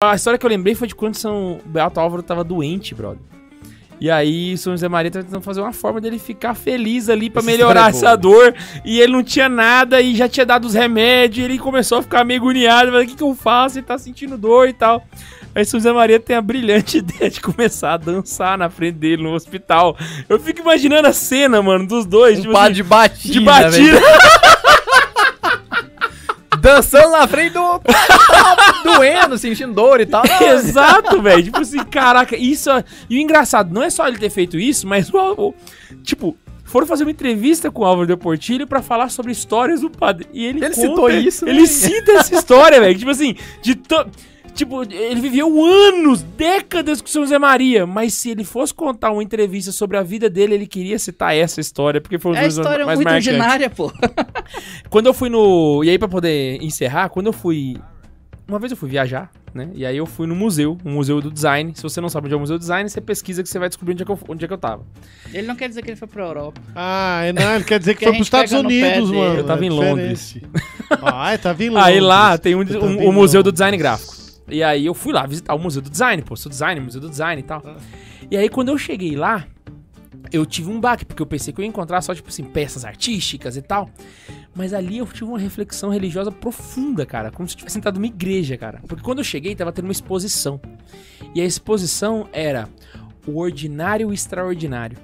A história que eu lembrei foi de quando São Beato Álvaro tava doente, brother. E aí São José Maria tá tentando fazer uma forma dele ficar feliz ali pra melhorar essa dor. E ele não tinha nada e já tinha dado os remédios. E ele começou a ficar meio agoniado. Falei, o que eu faço? Ele tá sentindo dor e tal. Aí São José Maria tem a brilhante ideia de começar a dançar na frente dele no hospital. Eu fico imaginando a cena, mano, dos dois. Um par de batida. De batida. Dançando na frente do... doendo, sentindo dor e tal. Exato, velho. Tipo assim, caraca, isso... E o engraçado, não é só ele ter feito isso, mas tipo, foram fazer uma entrevista com o Álvaro de Portillo pra falar sobre histórias do padre. E ele citou isso, ele cita essa história, velho. Tipo assim, tipo, ele viveu anos, décadas com o São José Maria, mas se ele fosse contar uma entrevista sobre a vida dele, ele queria citar essa história, porque foi um dos história mais muito marcantes. ordinária, pô. Quando eu fui no... E aí, pra poder encerrar, quando eu fui... Uma vez eu fui viajar, né? E aí eu fui no museu, o Museu do Design. Se você não sabe onde é o Museu do Design, você pesquisa que você vai descobrir onde é que eu tava. Ele não quer dizer que ele foi pra Europa. Ah, não, ele quer dizer que Que foi a pros gente Estados pega no Unidos, pé mano. dele. Eu tava em Londres. Ah, tava em Londres. Aí lá tem Eu tava o em Museu do Londres. Design Gráfico. E aí eu fui lá visitar o Museu do Design, pô, sou designer, Museu do Design e tal. E aí quando eu cheguei lá, eu tive um baque, porque eu pensei que eu ia encontrar só, tipo assim, peças artísticas e tal. Mas ali eu tive uma reflexão religiosa profunda, cara, como se eu tivesse entrado numa igreja, cara. Porque quando eu cheguei, tava tendo uma exposição. E a exposição era o ordinário e o extraordinário,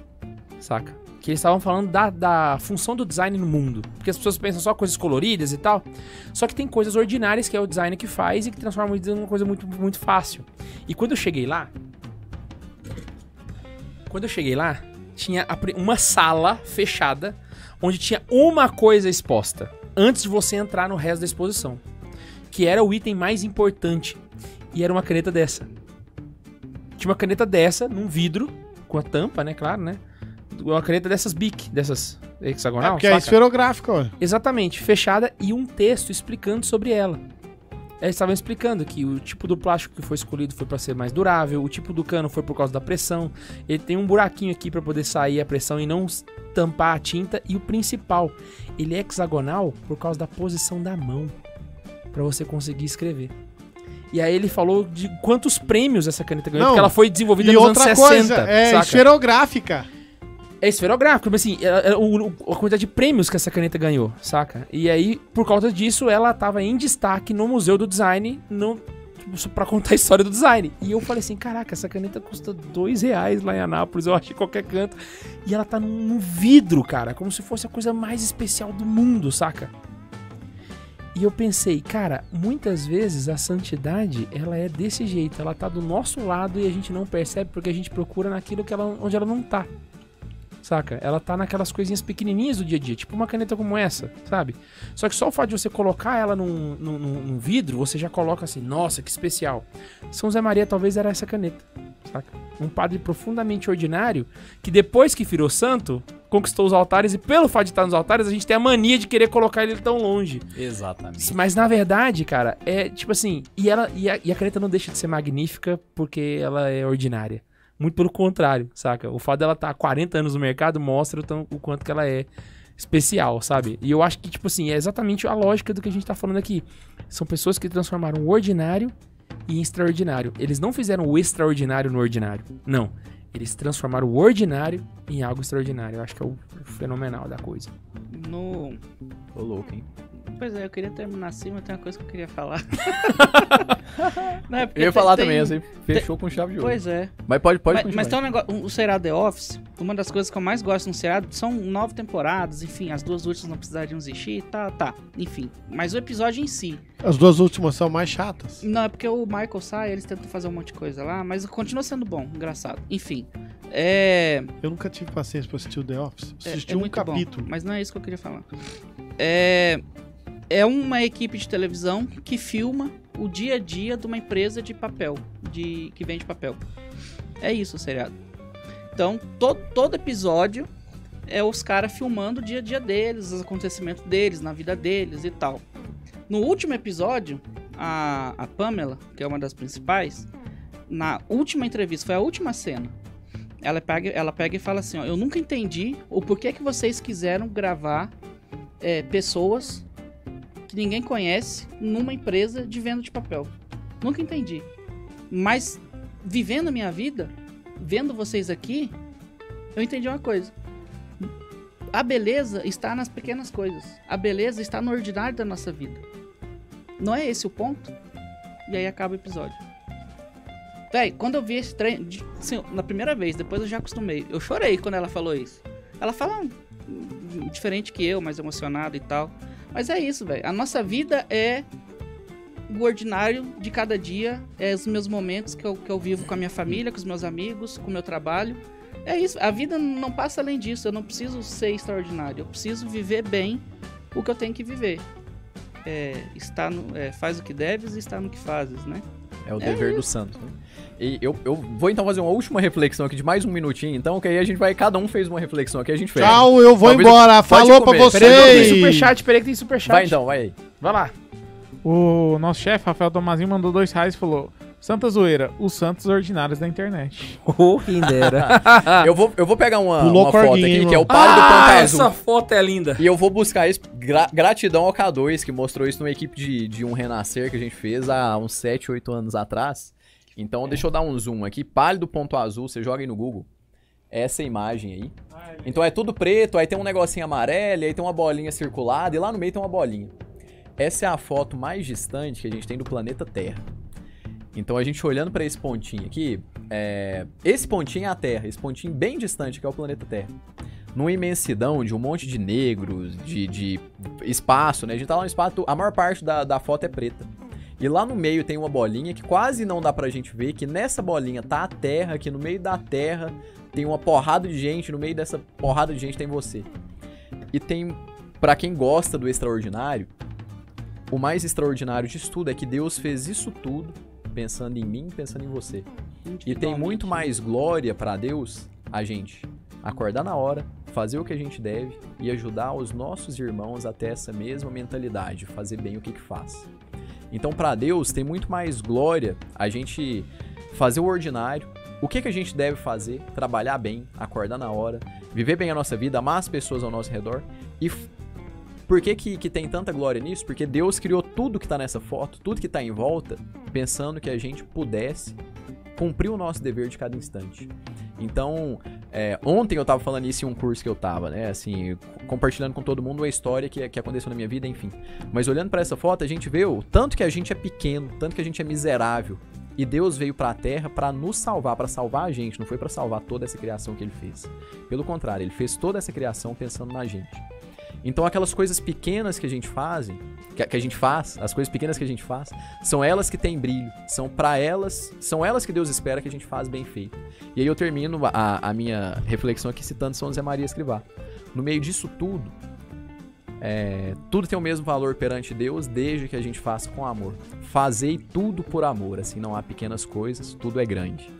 saca? Que eles estavam falando da função do design no mundo. Porque as pessoas pensam só coisas coloridas e tal. Só que tem coisas ordinárias que é o design que faz e que transforma isso em uma coisa muito, muito fácil. E quando eu cheguei lá... tinha uma sala fechada onde tinha uma coisa exposta antes de você entrar no resto da exposição. Que era o item mais importante. E era uma caneta dessa. Tinha uma caneta dessa num vidro, com a tampa, né? Claro, né? Uma caneta dessas Bic, dessas hexagonal, Porque é saca? esferográfica, ó. Exatamente, fechada e um texto explicando sobre ela. Eles estavam explicando que o tipo do plástico que foi escolhido foi para ser mais durável, o tipo do cano foi por causa da pressão, ele tem um buraquinho aqui para poder sair a pressão e não tampar a tinta, e o principal, ele é hexagonal por causa da posição da mão, para você conseguir escrever. E aí ele falou de quantos prêmios essa caneta ganhou, porque ela foi desenvolvida nos anos 60, coisa, é saca? esferográfica. É esferográfico, mas assim, a quantidade de prêmios que essa caneta ganhou, saca? E aí, por causa disso, ela tava em destaque no Museu do Design, pra contar a história do design. E eu falei assim, caraca, essa caneta custa R$2 lá em Anápolis, eu acho, em qualquer canto. E ela tá num vidro, cara, como se fosse a coisa mais especial do mundo, saca? E eu pensei, cara, muitas vezes a santidade, ela é desse jeito, ela tá do nosso lado e a gente não percebe porque a gente procura naquilo onde ela não tá. Saca? Ela tá naquelas coisinhas pequenininhas do dia a dia, tipo uma caneta como essa, sabe? Só que só o fato de você colocar ela num vidro, você já coloca assim, nossa, que especial. São José Maria talvez era essa caneta, saca? Um padre profundamente ordinário, que depois que virou santo, conquistou os altares, e pelo fato de estar nos altares, a gente tem a mania de querer colocar ele tão longe. Exatamente. Mas na verdade, cara, é tipo assim, e a caneta não deixa de ser magnífica porque ela é ordinária. Muito pelo contrário, saca? O fato dela estar há 40 anos no mercado mostra o quanto que ela é especial, sabe? E eu acho que, tipo assim, é exatamente a lógica do que a gente tá falando aqui. São pessoas que transformaram o ordinário em extraordinário. Eles não fizeram o extraordinário no ordinário. Não. Eles transformaram o ordinário em algo extraordinário. Eu acho que é o fenomenal da coisa. Tô louco, hein? Pois é, eu queria terminar assim, mas tem uma coisa que eu queria falar. Não, é porque Eu ia falar também, assim, fechou com chave de ouro. Pois é. Mas pode continuar. Mas tem um negócio, o seriado The Office, uma das coisas que eu mais gosto no seriado são 9 temporadas, enfim, as 2 últimas não precisariam existir, tá, enfim. Mas o episódio em si. As 2 últimas são mais chatas. Não, é porque o Michael sai, eles tentam fazer um monte de coisa lá, mas continua sendo bom, engraçado. Enfim, Eu nunca tive paciência pra assistir o The Office. Assisti é um muito capítulo. bom, mas não é isso que eu queria falar. É uma equipe de televisão que filma o dia a dia de uma empresa de papel, que vende papel. É isso o seriado. Então, todo episódio é os caras filmando o dia a dia deles, os acontecimentos deles, na vida deles e tal. No último episódio, a Pamela, que é uma das principais, na última entrevista, foi a última cena, ela pega e fala assim, ó, eu nunca entendi o porquê que vocês quiseram gravar pessoas que ninguém conhece numa empresa de venda de papel. Nunca entendi. Mas, vivendo a minha vida, vendo vocês aqui, eu entendi uma coisa. A beleza está nas pequenas coisas. A beleza está no ordinário da nossa vida. Não é esse o ponto? E aí acaba o episódio. Véi, quando eu vi esse trem, assim, na primeira vez, depois eu já acostumei. Eu chorei quando ela falou isso. Ela fala diferente que eu, mais emocionado e tal. Mas é isso, velho. A nossa vida é o ordinário de cada dia. É os meus momentos que eu vivo com a minha família, com os meus amigos, com o meu trabalho. É isso. A vida não passa além disso. Eu não preciso ser extraordinário. Eu preciso viver bem o que eu tenho que viver. Faz o que deves e está no que fazes, né? É o dever do santo. Né? E eu vou então fazer uma última reflexão aqui de mais um minutinho, então, que aí a gente vai, cada um fez uma reflexão aqui, a gente fez. Tchau, eu vou embora. Falou pra vocês. Peraí que tem superchat. Vai então, vai aí. Vai lá. O nosso chefe, Rafael Tomazinho, mandou R$2 e falou: Santa Zoeira, os santos ordinários da internet. Quem dera. eu vou pegar uma Pulou foto corguinho, aqui, que é o Padre do Ponto Azul. Essa foto é linda. E eu vou buscar isso, gratidão ao K2, que mostrou isso numa equipe de um Renascer que a gente fez há uns 7, 8 anos atrás. Então, deixa eu dar um zoom aqui. Pálido Ponto Azul, você joga aí no Google. Essa imagem aí. Então é tudo preto, aí tem um negocinho amarelo, aí tem uma bolinha circulada e lá no meio tem uma bolinha. Essa é a foto mais distante que a gente tem do planeta Terra. Então a gente olhando pra esse pontinho aqui, esse pontinho é a Terra, esse pontinho bem distante que é o planeta Terra. Numa imensidão de um monte de negros, de espaço, né? A gente tá lá no espaço, a maior parte da foto é preta. E lá no meio tem uma bolinha que quase não dá pra gente ver, que nessa bolinha tá a Terra, que no meio da Terra tem uma porrada de gente, no meio dessa porrada de gente tem você. E tem, pra quem gosta do extraordinário, o mais extraordinário disso tudo é que Deus fez isso tudo pensando em mim, pensando em você. E tem muito mais glória pra Deus a gente acordar na hora, fazer o que a gente deve e ajudar os nossos irmãos a ter essa mesma mentalidade, fazer bem o que faz. Então, pra Deus, tem muito mais glória a gente fazer o ordinário. O que a gente deve fazer? Trabalhar bem, acordar na hora, viver bem a nossa vida, amar as pessoas ao nosso redor. E por que tem tanta glória nisso? Porque Deus criou tudo que tá nessa foto, tudo que tá em volta, pensando que a gente pudesse cumprir o nosso dever de cada instante. Então, ontem eu tava falando isso em um curso que eu tava, né, assim, compartilhando com todo mundo uma história que aconteceu na minha vida, enfim. Mas olhando pra essa foto, a gente vê o tanto que a gente é pequeno, tanto que a gente é miserável. E Deus veio pra Terra pra nos salvar, pra salvar a gente, não foi pra salvar toda essa criação que Ele fez. Pelo contrário, Ele fez toda essa criação pensando na gente. Então aquelas coisas pequenas que a gente faz, as coisas pequenas que a gente faz, são elas que têm brilho, são elas que Deus espera que a gente faz bem feito. E aí eu termino a minha reflexão aqui citando São José Maria Escrivá. No meio disso tudo, tudo tem o mesmo valor perante Deus, desde que a gente faça com amor. Fazei tudo por amor, assim não há pequenas coisas, tudo é grande.